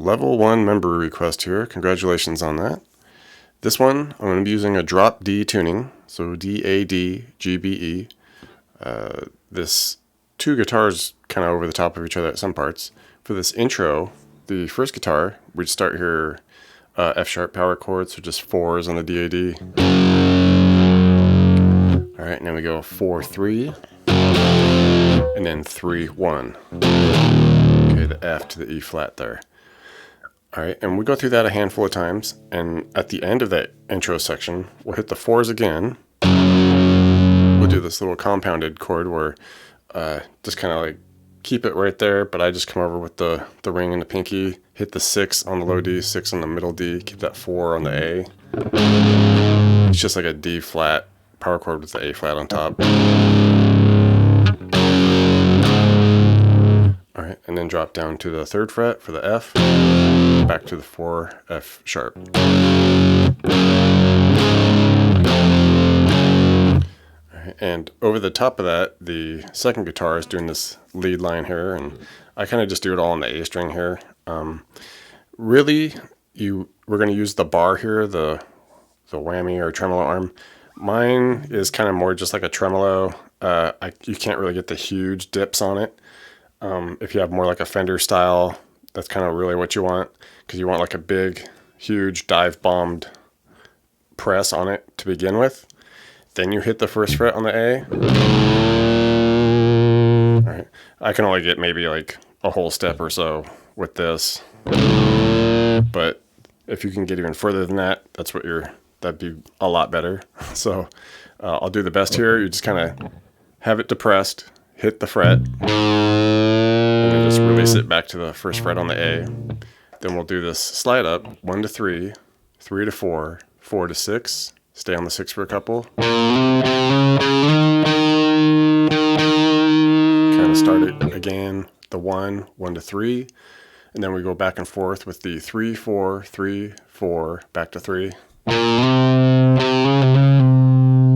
level 1 member request here. Congratulations on that. This one, I'm going to be using a drop D tuning, so D-A-D, G-B-E. This two guitars kind of over the top of each other at some parts. For this intro, the first guitar, we'd start here F sharp power chord, so just 4s on the D-A-D. Alright, and then we go 4-3, and then 3-1. Okay, the F to the E flat there. Alright, and we go through that a handful of times, and at the end of that intro section, we'll hit the 4s again. We'll do this little compounded chord where just kind of like keep it right there, but I just come over with the ring and the pinky, hit the 6 on the low D, 6 on the middle D, keep that 4 on the A. It's just like a D flat power chord with the A flat on top. Alright, and then drop down to the 3rd fret for the F, back to the 4 F sharp. Alright, and over the top of that, the second guitar is doing this lead line here, and I kind of just do it all on the A string here. Really, we're going to use the bar here, the whammy or tremolo arm. Mine is kind of more just like a tremolo. You can't really get the huge dips on it. If you have more like a Fender style, that's kind of really what you want, because you want like a big, huge dive bombed press on it to begin with. Then you hit the 1st fret on the A. All right, I can only get maybe like a whole step or so with this, but if you can get even further than that, that'd be a lot better. So I'll do the best here. You just kind of have it depressed, hit the fret, and then just release it back to the 1st fret on the A. Then we'll do this slide up, 1 to 3, 3 to 4, 4 to 6, stay on the 6 for a couple. Kind of start it again, the 1, 1 to 3, and then we go back and forth with the 3, 4, 3, 4, back to 3.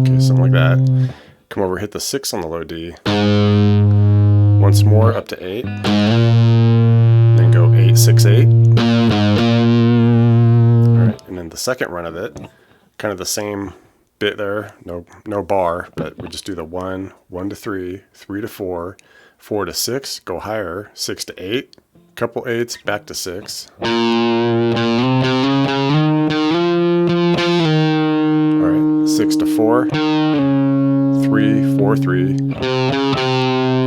Okay, something like that. Come over, hit the 6 on the low D. Once more up to 8. Then go 8, 6, 8. Alright, and then the second run of it, kind of the same bit there, no bar, but we just do the 1, 1 to 3, 3 to 4, 4 to 6, go higher, 6 to 8, couple 8s, back to 6. Alright, 6 to 4, 3, 4, 3,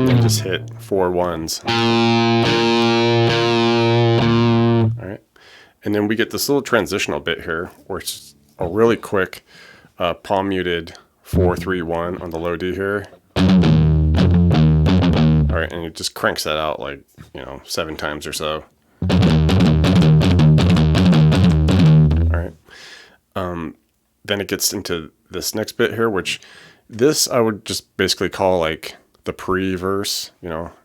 and just hit 4 1s. Alright, and then we get this little transitional bit here, where it's a really quick palm muted 4, 3, 1 on the low D here. Alright, and it just cranks that out like, 7 times or so. Alright. Then it gets into this next bit here, which this I would just basically call like the pre-verse.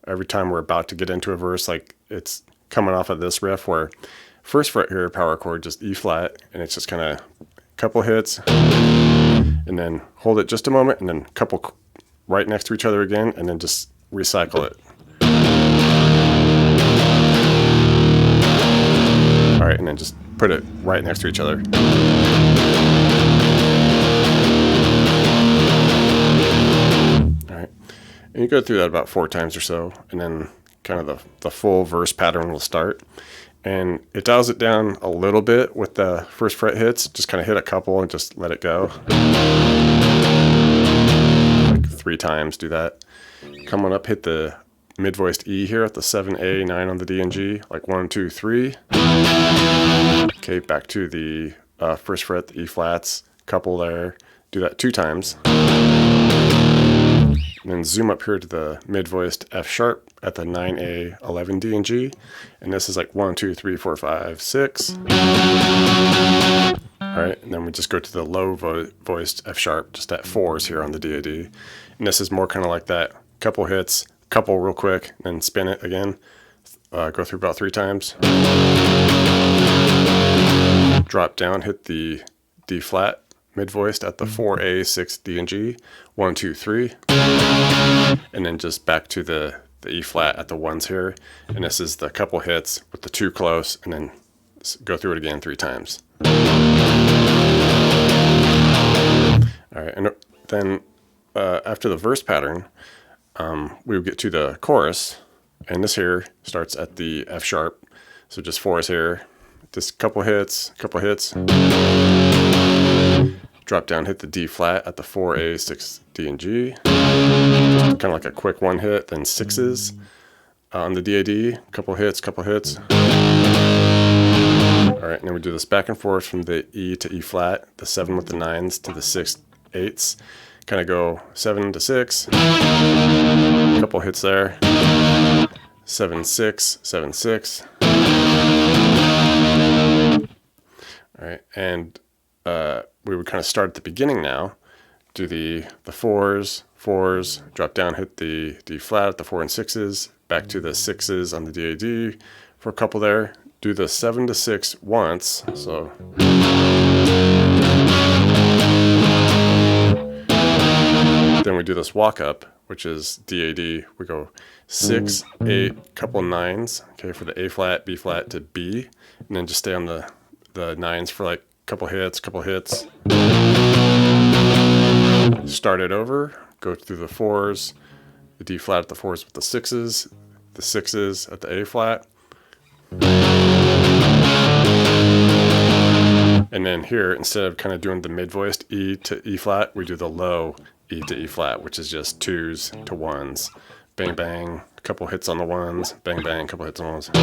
Every time we're about to get into a verse, like it's coming off of this riff where 1st fret here, power chord, just E flat, and it's just kind of couple hits, and then hold it just a moment, and then couple right next to each other again, and then just recycle it. Alright, and then just put it right next to each other. Alright, and you go through that about 4 times or so, and then kind of the full verse pattern will start. And it dials it down a little bit with the 1st fret hits, just kind of hit a couple and just let it go. Like 3 times, do that. Come on up, hit the mid-voiced E here at the 7A, 9 on the D and G, like 1, 2, 3. Okay, back to the 1st fret, the E flats, couple there, do that 2 times. And then zoom up here to the mid-voiced F sharp at the 9A, 11 D and G. And this is like 1, 2, 3, 4, 5, 6. Alright, and then we just go to the low voiced F sharp, just at 4s here on the D-A-D. And this is more kind of like that, couple hits, couple real quick, then spin it again. Go through about 3 times. Drop down, hit the D flat, mid-voiced at the 4A, 6 D and G, 1, 2, 3. And then just back to the the E flat at the ones here, and this is the couple hits with the 2 close, and then go through it again 3 times. All right, and then after the verse pattern, we would get to the chorus, and this here starts at the F sharp, so just 4s here, just couple hits, drop down, hit the D flat at the 4A, 6, D, and G, just kind of like a quick 1 hit, then 6s on the DAD, couple hits. All right, and then we do this back and forth from the E to E flat, the 7 with the 9s to the 6, 8s, kind of go 7 to 6, couple hits there, 7, 6, 7, 6. All right, and we would kind of start at the beginning now, do the 4s, drop down, hit the D flat at the 4 and 6s, back to the 6s on the DAD for a couple there, do the 7 to 6 once, so then we do this walk up, which is DAD. We go 6, 8, couple 9s, okay, for the A flat, B flat to B, and then just stay on the 9s for like couple hits. Start it over, go through the 4s, the D flat at the 4s with the 6s, the 6s at the A flat. And then here, instead of kind of doing the mid-voiced E to E flat, we do the low E to E flat, which is just 2s to 1s. Bang, bang, a couple hits on the 1s, bang, bang, a couple hits on the 1s.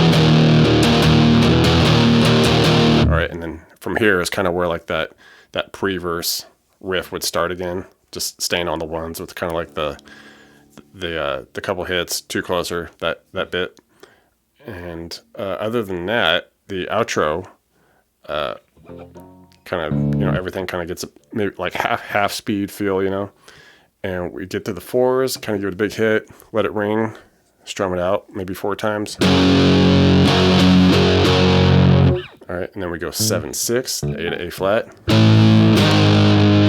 All right, and then from here is kind of where like that pre-verse riff would start again, just staying on the 1s with kind of like the couple hits, 2 closer, that bit. And other than that, the outro, kind of, everything kind of gets maybe like half speed feel, and we get to the 4s, kind of give it a big hit, let it ring, strum it out maybe 4 times. All right, and then we go 7, 6, A to A flat,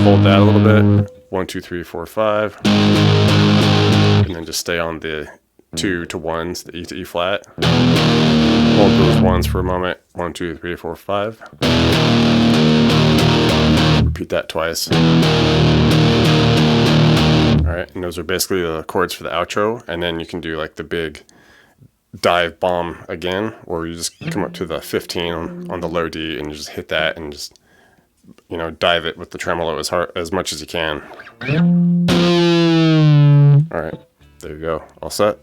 hold that a little bit, 1, 2, 3, 4, 5, and then just stay on the 2 to 1s, the E to E flat, hold those 1s for a moment, 1, 2, 3, 4, 5, repeat that twice. All right, and those are basically the chords for the outro, and then you can do like the big dive bomb again, where you just come up to the 15 on the low D and you just hit that and just, dive it with the tremolo as much as you can. All right, there you go, all set.